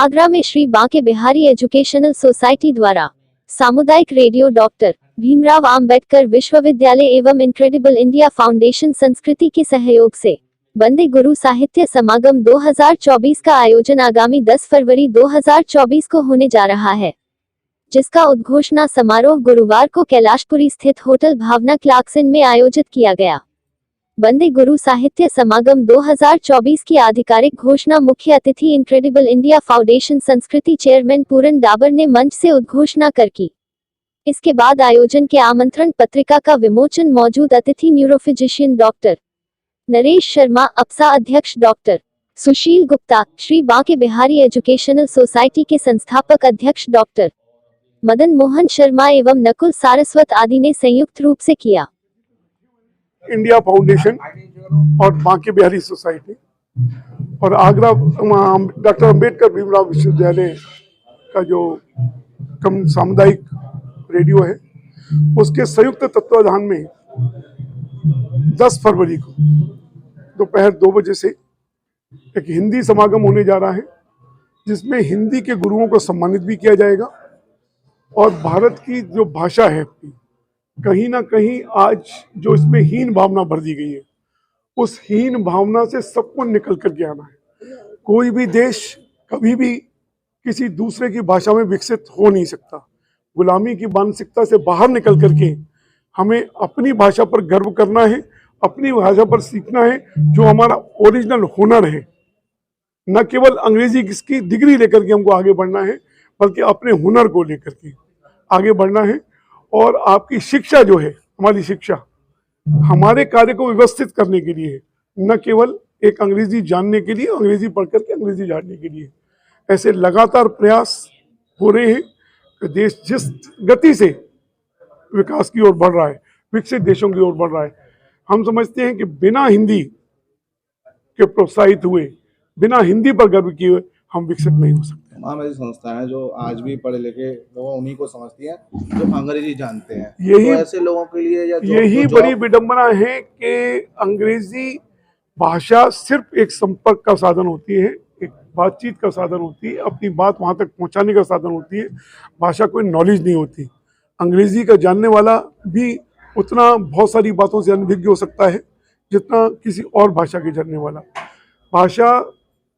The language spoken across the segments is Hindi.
आगरा में श्री बांके बिहारी एजुकेशनल सोसाइटी द्वारा सामुदायिक रेडियो डॉक्टर भीमराव अंबेडकर विश्वविद्यालय एवं इनक्रेडिबल इंडिया फाउंडेशन संस्कृति के सहयोग से वंदे गुरु साहित्य समागम 2024 का आयोजन आगामी 10 फरवरी 2024 को होने जा रहा है, जिसका उद्घोषणा समारोह गुरुवार को कैलाशपुरी स्थित होटल भावना क्लार्कसन में आयोजित किया गया। वंदे गुरु साहित्य समागम 2024 की आधिकारिक घोषणा मुख्य अतिथि इनक्रेडिबल इंडिया फाउंडेशन संस्कृति चेयरमैन पूरन डाबर ने मंच से उद्घोषणा कर की। इसके बाद आयोजन के आमंत्रण पत्रिका का विमोचन मौजूद अतिथि न्यूरोफिजिशियन डॉक्टर नरेश शर्मा, अप्सा अध्यक्ष डॉक्टर सुशील गुप्ता, श्री बांके बिहारी एजुकेशनल सोसाइटी के संस्थापक अध्यक्ष डॉक्टर मदन मोहन शर्मा एवं नकुल सारस्वत आदि ने संयुक्त रूप से किया। इंडिया फाउंडेशन और बांके बिहारी सोसाइटी और आगरा डॉक्टर अंबेडकर भीमराव विश्वविद्यालय का जो सामुदायिक रेडियो है, उसके संयुक्त तत्वाधान में 10 फरवरी को दोपहर 2 बजे से एक हिंदी समागम होने जा रहा है, जिसमें हिंदी के गुरुओं को सम्मानित भी किया जाएगा और भारत की जो भाषा है कहीं ना कहीं आज जो इसमें हीन भावना भर दी गई है, उस हीन भावना से सबको निकल कर के आना है। कोई भी देश कभी भी किसी दूसरे की भाषा में विकसित हो नहीं सकता। गुलामी की मानसिकता से बाहर निकल करके हमें अपनी भाषा पर गर्व करना है, अपनी भाषा पर सीखना है, जो हमारा ओरिजिनल हुनर है। न केवल अंग्रेजी की डिग्री लेकर के हमको आगे बढ़ना है, बल्कि अपने हुनर को लेकर के आगे बढ़ना है। और आपकी शिक्षा जो है, हमारी शिक्षा हमारे कार्य को व्यवस्थित करने के लिए है, न केवल एक अंग्रेजी जानने के लिए, अंग्रेजी पढ़ करके अंग्रेजी जानने के लिए। ऐसे लगातार प्रयास हो रहे हैं कि देश जिस गति से विकास की ओर बढ़ रहा है, विकसित देशों की ओर बढ़ रहा है, हम समझते हैं कि बिना हिंदी के प्रोत्साहित हुए, बिना हिंदी पर गर्व किए हुए हम विकसित नहीं हो सकते। तमाम ऐसी संस्थाएं जो आज भी पढ़े लिखे लोग उन्हीं को समझती हैं जो अंग्रेजी जानते हैं। यही तो ऐसे लोगों के लिए यही बड़ी विडंबना है कि अंग्रेजी भाषा सिर्फ एक संपर्क का साधन होती है, एक बातचीत का साधन होती है, अपनी बात वहां तक पहुंचाने का साधन होती है। भाषा कोई नॉलेज नहीं होती। अंग्रेजी का जानने वाला भी उतना बहुत सारी बातों से अनभिज्ञ हो सकता है जितना किसी और भाषा के जानने वाला। भाषा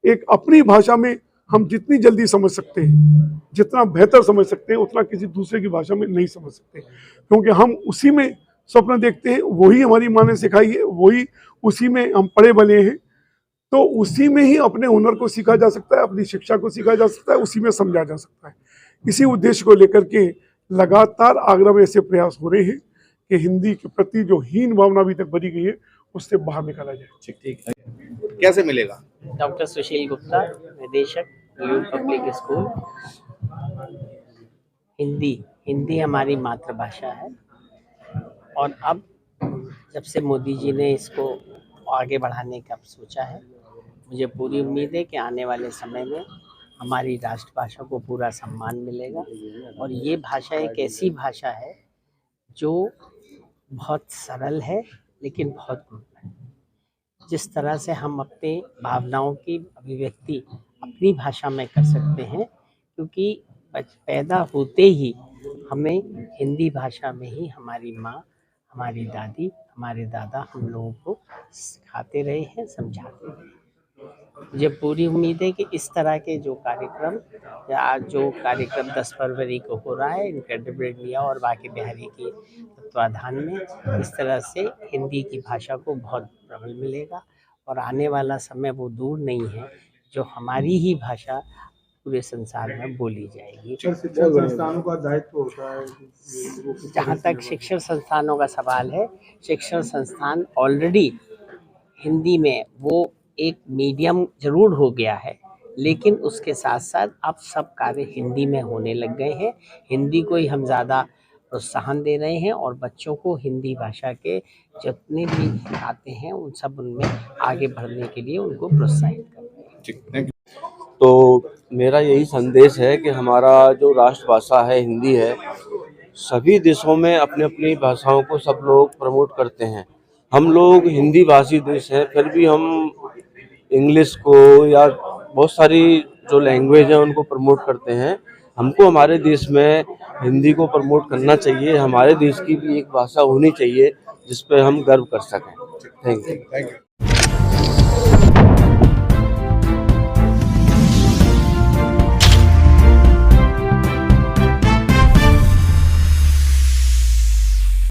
एक अपनी भाषा में हम जितनी जल्दी समझ सकते हैं, जितना बेहतर समझ सकते हैं, उतना किसी दूसरे की भाषा में नहीं समझ सकते, क्योंकि हम उसी में स्वप्न देखते हैं, वही हमारी माँ ने सिखाई है, वही उसी में हम पढ़े बने हैं। तो उसी में ही अपने हुनर को सीखा जा सकता है, अपनी शिक्षा को सीखा जा सकता है, उसी में समझा जा सकता है। इसी उद्देश्य को लेकर के लगातार आगरा में ऐसे प्रयास हो रहे हैं कि हिंदी के प्रति जो हीन भावना अभी तक बनी गई है, उससे बाहर निकाला जाए। ठीक है, कैसे मिलेगा? डॉक्टर सुशील गुप्ता, निदेशक न्यू पब्लिक स्कूल। हिंदी हमारी मातृभाषा है और अब जब से मोदी जी ने इसको आगे बढ़ाने का सोचा है, मुझे पूरी उम्मीद है कि आने वाले समय में हमारी राष्ट्रभाषा को पूरा सम्मान मिलेगा। और ये भाषा एक ऐसी भाषा है जो बहुत सरल है लेकिन बहुत गूढ़ है। जिस तरह से हम अपने भावनाओं की अभिव्यक्ति अपनी भाषा में कर सकते हैं, क्योंकि पैदा होते ही हमें हिंदी भाषा में ही हमारी माँ, हमारी दादी, हमारे दादा हम लोगों को सिखाते रहे हैं, समझाते रहे हैं। मुझे पूरी उम्मीद है कि इस तरह के जो कार्यक्रम 10 फरवरी को हो रहा है इनक्रेडिबल इंडिया और बांके बिहारी के तत्वाधान में, इस तरह से हिंदी की भाषा को बहुत प्रबल मिलेगा और आने वाला समय वो दूर नहीं है जो हमारी ही भाषा पूरे संसार में बोली जाएगी। शिक्षण संस्थानों का दायित्व होता है। जहाँ तक शिक्षण संस्थानों का सवाल है, शिक्षण संस्थान ऑलरेडी हिंदी में वो एक मीडियम जरूर हो गया है, लेकिन उसके साथ साथ अब सब कार्य हिंदी में होने लग गए हैं। हिंदी को ही हम ज़्यादा प्रोत्साहन दे रहे हैं और बच्चों को हिंदी भाषा के जितने भी आते हैं उन सब उनमें आगे बढ़ने के लिए उनको प्रोत्साहित कर रहे हैं। तो मेरा यही संदेश है कि हमारा जो राष्ट्रभाषा है हिंदी है, सभी देशों में अपनी अपनी भाषाओं को सब लोग प्रमोट करते हैं। हम लोग हिंदी भाषी देश हैं, फिर भी हम इंग्लिश को या बहुत सारी जो लैंग्वेज है उनको प्रमोट करते हैं। हमको हमारे देश में हिंदी को प्रमोट करना चाहिए। हमारे देश की भी एक भाषा होनी चाहिए जिस पे हम गर्व कर सकें। Thank you.